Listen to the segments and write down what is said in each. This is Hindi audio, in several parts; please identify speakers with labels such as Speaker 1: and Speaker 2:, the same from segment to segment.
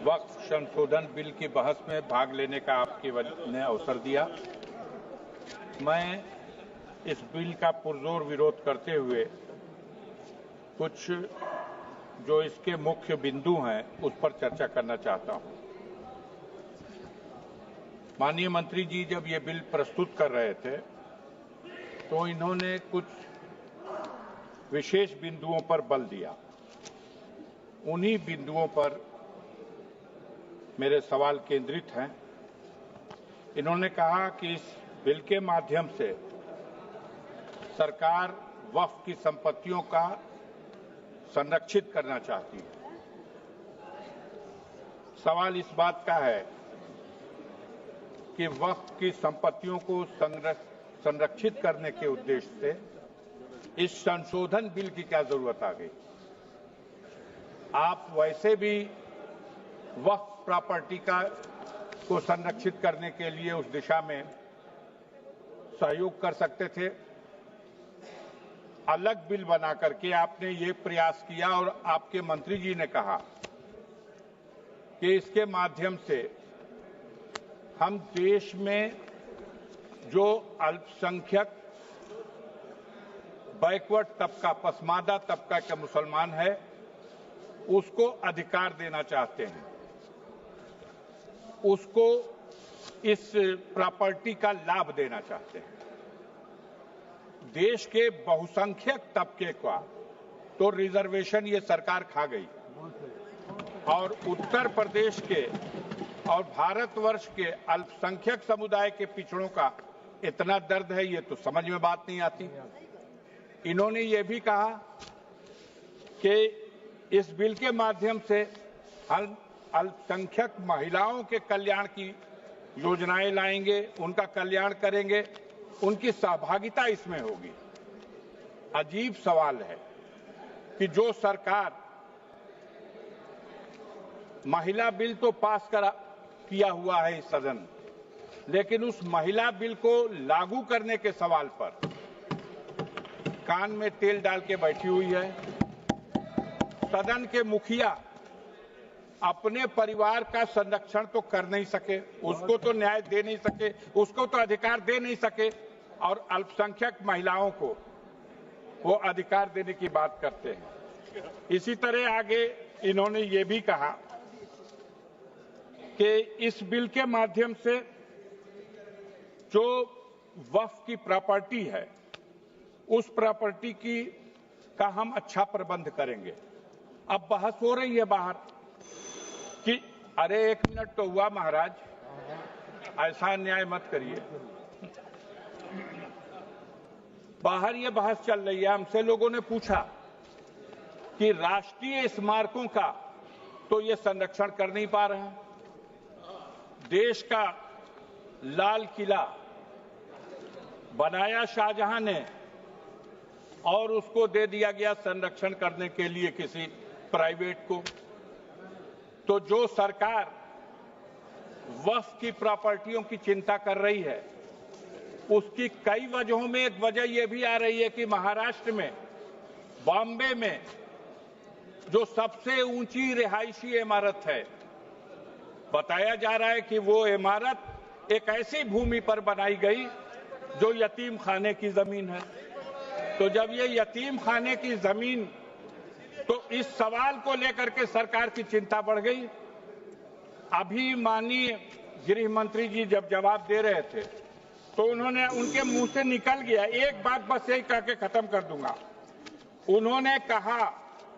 Speaker 1: वक्फ संशोधन बिल की बहस में भाग लेने का आपके ने अवसर दिया। मैं इस बिल का पुरजोर विरोध करते हुए कुछ जो इसके मुख्य बिंदु हैं उस पर चर्चा करना चाहता हूं। माननीय मंत्री जी जब ये बिल प्रस्तुत कर रहे थे तो इन्होंने कुछ विशेष बिंदुओं पर बल दिया। उन्हीं बिंदुओं पर मेरे सवाल केंद्रित हैं। इन्होंने कहा कि इस बिल के माध्यम से सरकार वक्फ की संपत्तियों का संरक्षित करना चाहती है। सवाल इस बात का है कि वक्फ की संपत्तियों को संरक्षित करने के उद्देश्य से इस संशोधन बिल की क्या जरूरत आ गई। आप वैसे भी वक्फ प्रॉपर्टी को संरक्षित करने के लिए उस दिशा में सहयोग कर सकते थे। अलग बिल बना करके आपने ये प्रयास किया और आपके मंत्री जी ने कहा कि इसके माध्यम से हम देश में जो अल्पसंख्यक बैकवर्ड तबका, पसमानदा तबका के मुसलमान है उसको अधिकार देना चाहते हैं, उसको इस प्रॉपर्टी का लाभ देना चाहते हैं। देश के बहुसंख्यक तबके का तो रिजर्वेशन ये सरकार खा गई और उत्तर प्रदेश के और भारतवर्ष के अल्पसंख्यक समुदाय के पिछड़ों का इतना दर्द है ये तो समझ में बात नहीं आती। इन्होंने ये भी कहा कि इस बिल के माध्यम से अल्पसंख्यक महिलाओं के कल्याण की योजनाएं लाएंगे, उनका कल्याण करेंगे, उनकी सहभागिता इसमें होगी। अजीब सवाल है कि जो सरकार महिला बिल तो पास किया हुआ है इस सदन, लेकिन उस महिला बिल को लागू करने के सवाल पर कान में तेल डाल के बैठी हुई है। सदन के मुखिया अपने परिवार का संरक्षण तो कर नहीं सके, उसको तो न्याय दे नहीं सके, उसको तो अधिकार दे नहीं सके, और अल्पसंख्यक महिलाओं को वो अधिकार देने की बात करते हैं। इसी तरह आगे इन्होंने ये भी कहा कि इस बिल के माध्यम से जो वक्फ की प्रॉपर्टी है उस प्रॉपर्टी का हम अच्छा प्रबंध करेंगे। अब बहस हो रही है बाहर कि अरे एक मिनट तो हुआ महाराज, ऐसा अन्याय मत करिए। बाहर ये बहस चल रही है। हमसे लोगों ने पूछा कि राष्ट्रीय स्मारकों का तो ये संरक्षण कर नहीं पा रहे हैं। देश का लाल किला बनाया शाहजहां ने और उसको दे दिया गया संरक्षण करने के लिए किसी प्राइवेट को। तो जो सरकार वक्फ की प्रॉपर्टियों की चिंता कर रही है उसकी कई वजहों में एक वजह यह भी आ रही है कि महाराष्ट्र में, बॉम्बे में जो सबसे ऊंची रिहायशी इमारत है, बताया जा रहा है कि वो इमारत एक ऐसी भूमि पर बनाई गई जो यतीम खाने की जमीन है। तो जब ये यतीम खाने की जमीन, तो इस सवाल को लेकर के सरकार की चिंता बढ़ गई। अभी माननीय गृह मंत्री जी जब जवाब दे रहे थे तो उन्होंने, उनके मुंह से निकल गया, एक बात बस यही कह के खत्म कर दूंगा। उन्होंने कहा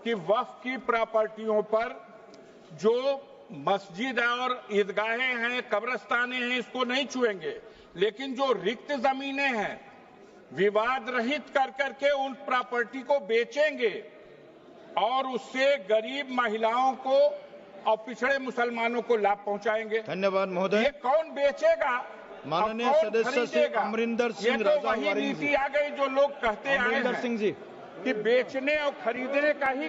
Speaker 1: कि वक्फ की प्रॉपर्टियों पर जो मस्जिद और ईदगाहें हैं, कब्रस्तानें हैं, इसको नहीं छुएंगे, लेकिन जो रिक्त जमीनें हैं विवाद रहित कर करके उन प्रॉपर्टी को बेचेंगे और उससे गरीब महिलाओं को और पिछड़े मुसलमानों को लाभ पहुंचाएंगे।
Speaker 2: धन्यवाद महोदय।
Speaker 1: ये कौन बेचेगा?
Speaker 2: माननीय सदस्य श्री अमरिंदर सिंह
Speaker 1: राजा, वही नीति आ गई जो लोग कहते आए हैं
Speaker 2: सिंह जी
Speaker 1: कि बेचने और खरीदने का ही